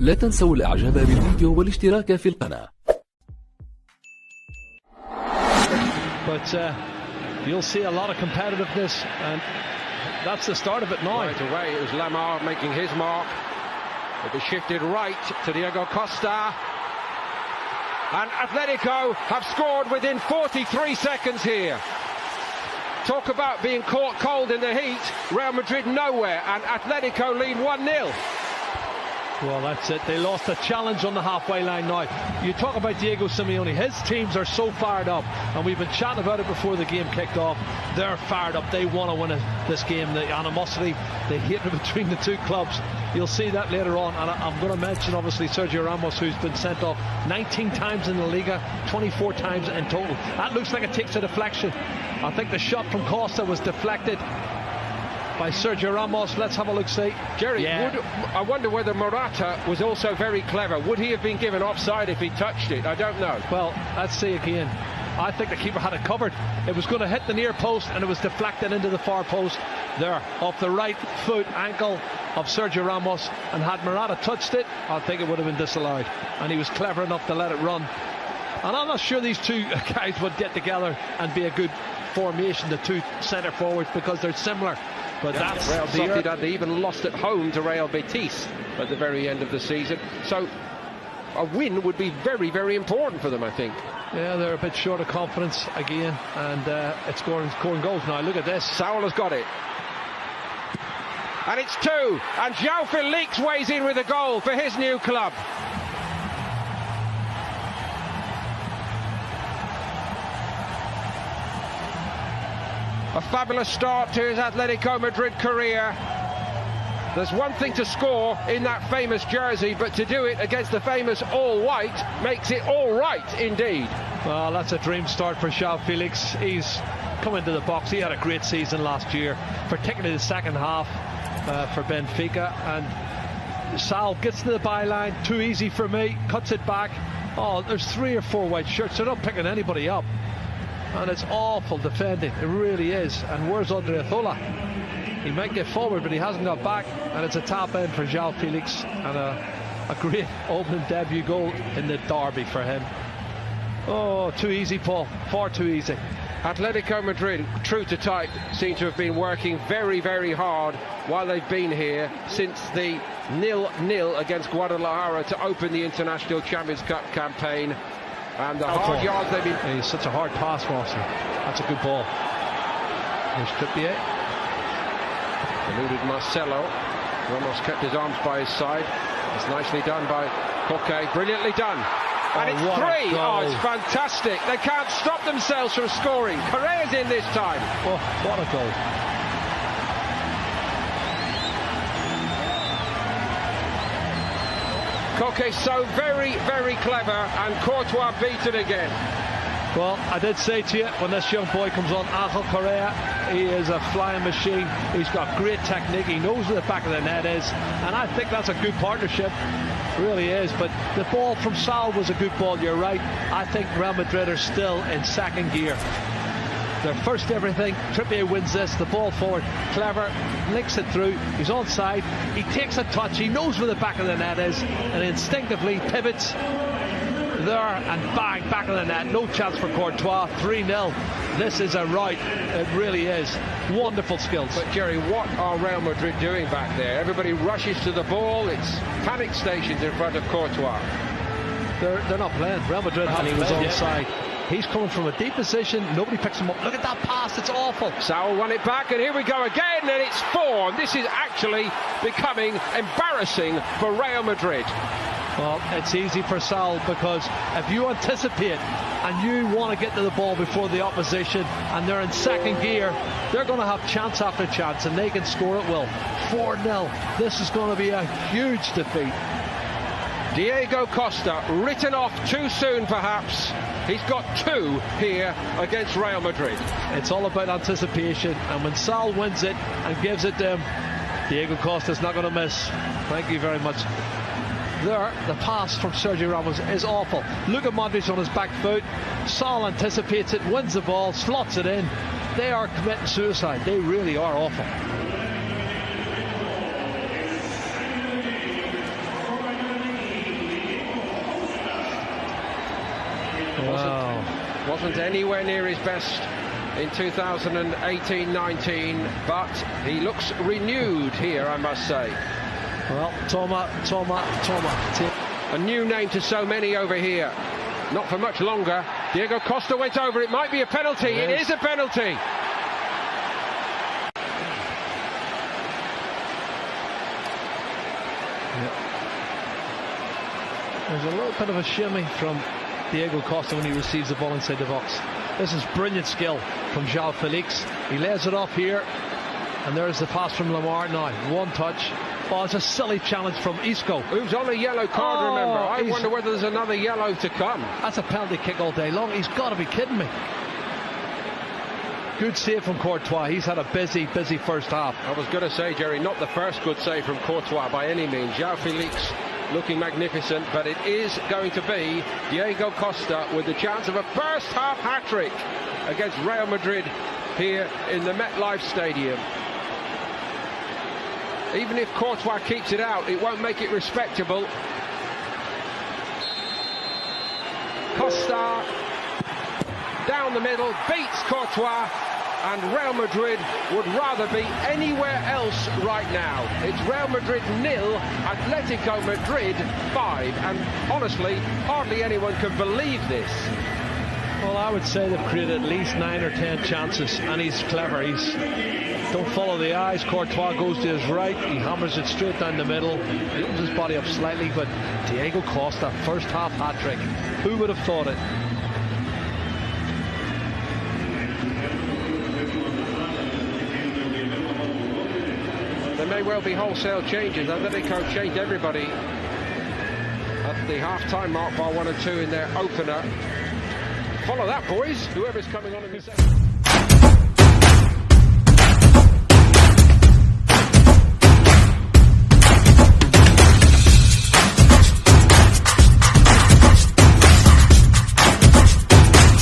لا تنسوا الإعجاب بالفيديو والاشتراك في القناة. But you'll see a lot of competitiveness, and that's the start of it now. Right away, it was Lamar making his mark. It was shifted right to Diego Costa. And Atletico have scored within 43 seconds here. Talk about being caught cold in the heat. Real Madrid nowhere, and Atletico lead 1-0. Well, that's it. They lost a challenge on the halfway line now. You talk about Diego Simeone. His teams are so fired up, and we've been chatting about it before the game kicked off. They're fired up. They want to win this game. The animosity, the hatred between the two clubs. You'll see that later on. And I'm going to mention, obviously, Sergio Ramos, who's been sent off 19 times in the Liga, 24 times in total. That looks like it takes a deflection. I think the shot from Costa was deflected by Sergio Ramos. Let's have a look, see. Jerry, I wonder whether Morata was also very clever. Would he have been given offside if he touched it? I don't know. Well, let's see again. I think the keeper had it covered. It was going to hit the near post, and it was deflected into the far post there, off the right foot ankle of Sergio Ramos. And had Morata touched it, I think it would have been disallowed. And he was clever enough to let it run. And I'm not sure these two guys would get together and be a good formation, the two centre forwards, because they're similar. But that's Real Sociedad. They even lost at home to Real Betis at the very end of the season. So a win would be very, very important for them, I think. Yeah, they're a bit short of confidence again, and it's scoring goals now. Look at this. Saul has got it. And it's 2. And João Felix weighs in with a goal for his new club. A fabulous start to his Atletico Madrid career. There's one thing to score in that famous jersey, but to do it against the famous all-white makes it all right indeed. Well, that's a dream start for João Felix. He's come into the box. He had a great season last year, particularly the second half for Benfica. And Sal gets to the byline, too easy for me, cuts it back. Oh, there's 3 or 4 white shirts. They're not picking anybody up. And it's awful defending, it really is. And where's Odriozola? He might get forward, but he hasn't got back. And it's a tap in for João Felix, and a great opening debut goal in the derby for him. Oh, too easy, Paul, far too easy. Atletico Madrid, true to type, seem to have been working very, very hard while they've been here since the 0-0 against Guadalajara to open the International Champions Cup campaign. And the hard yards they've been... He's such a hard pass, Watson. That's a good ball. There's Trippier. Eluded Marcelo. Ramos kept his arms by his side. It's nicely done by Koke. Brilliantly done. And it's 3. Oh, it's fantastic. They can't stop themselves from scoring. Correa's in this time. Oh, what a goal. Koke so very, very clever, and Courtois beaten again. Well, I did say to you, when this young boy comes on, Angel Correa, he is a flying machine. He's got great technique. He knows where the back of the net is, and I think that's a good partnership. It really is. But the ball from Sal was a good ball, you're right. I think Real Madrid are still in second gear. They're first everything. Trippier wins this, the ball forward, clever, links it through, he's onside, he takes a touch, he knows where the back of the net is, and instinctively pivots there and bang, back of the net. No chance for Courtois. 3-0. This is a right, it really is. Wonderful skills. But Jerry, what are Real Madrid doing back there? Everybody rushes to the ball, it's panic stations in front of Courtois. They're not playing. Real Madrid and he was onside. He's coming from a deep position, nobody picks him up. Look at that pass, it's awful. Saul won it back, and here we go again, and it's 4. This is actually becoming embarrassing for Real Madrid. Well, it's easy for Saul, because if you anticipate and you want to get to the ball before the opposition and they're in second gear, they're going to have chance after chance, and they can score at will. 4-0. This is going to be a huge defeat. Diego Costa, written off too soon perhaps. He's got 2 here against Real Madrid. It's all about anticipation, and when Sal wins it and gives it to him, Diego Costa's not going to miss. Thank you very much. There, the pass from Sergio Ramos is awful. Look at Modric on his back foot. Sal anticipates it, wins the ball, slots it in. They are committing suicide. They really are awful. Wasn't anywhere near his best in 2018-19, but he looks renewed here, I must say. Well, Toma. A new name to so many over here. Not for much longer. Diego Costa went over. It might be a penalty. It is a penalty. There's a little bit of a shimmy from Diego Costa when he receives the ball inside the box. This is brilliant skill from João Felix. He lays it off here, and there's the pass from Lamar. Now, one touch. Oh, it's a silly challenge from Isco, who's on a yellow card, remember. I wonder whether there's another yellow to come. That's a penalty kick all day long. He's got to be kidding me. Good save from Courtois. He's had a busy first half. I was going to say, Jerry, not the first good save from Courtois by any means. João Felix looking magnificent, but it is going to be Diego Costa with the chance of a first half hat-trick against Real Madrid here in the MetLife Stadium. Even if Courtois keeps it out, it won't make it respectable. Costa down the middle, beats Courtois, and Real Madrid would rather be anywhere else right now. It's Real Madrid 0, Atletico Madrid 5, and honestly, hardly anyone can believe this. Well, I would say they've created at least 9 or 10 chances, and he's clever. Don't follow the eyes. Courtois goes to his right, he hammers it straight down the middle, he opens his body up slightly, but Diego Costa, first half hat-trick. Who would have thought it? There may well be wholesale changes. Atletico changed everybody at the half-time mark by 1 or 2 in their opener. Follow that, boys, whoever's coming on in the second.